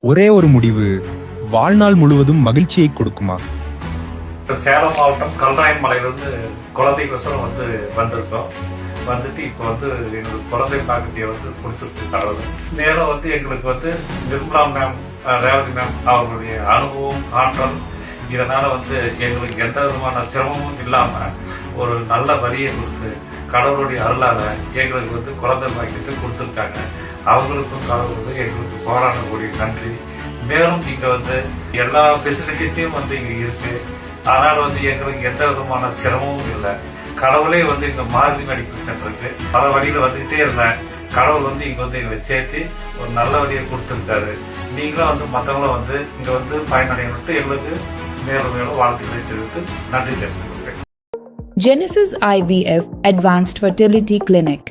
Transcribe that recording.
ஒரே ஒரு முடிவு வாழ்நாள் முழுவதும் மகிழ்ச்சியை கொடுக்குமா? சேலம் மாவட்டம் கல்ராயன் மலையிலிருந்து குழந்தை பிரசவம் வந்திருக்கோம். வந்துட்டு இப்போ எங்களுக்கு குழந்தை பாக்கியத்தை கொடுத்துருக்கு கடவுள். நேரம் எங்களுக்கு நிர்மலா மேம், ரேவதி மேம் அவர்களுடைய அனுபவம், ஆற்றல், இதனால எங்களுக்கு எந்த விதமான சிரமமும் இல்லாம ஒரு நல்ல வரியை கொடுத்து கடவுளுடைய அருளால எங்களுக்கு குழந்தை பாக்கியத்தை கொடுத்துருக்காங்க. அவங்களுக்கும் கடவுளுக்கு எங்களுக்கு போராடக்கூடிய நன்றி. மேலும் இங்க எல்லா ஃபெசிலிட்டிஸையும் இங்க இருக்கு. ஆனால் எங்களுக்கு எந்த விதமான சிரமமும் இல்லை. கடவுளே இங்க மாருதி மெடிக்கல் சென்டருக்கு பல வழியில வந்துகிட்டே இருந்தேன். கடவுள் இங்க எங்களை சேர்த்து ஒரு நல்ல வழியை கொடுத்துருக்காரு. நீங்களும் மற்றவங்களும் இங்க பயனடையணுட்டு எங்களுக்கு மேலும் மேலும் வாழ்த்துக்களை தெரிவித்து நன்றி தெரிவித்துக் கொள்கிறேன். Genesis IVF Advanced Fertility Clinic.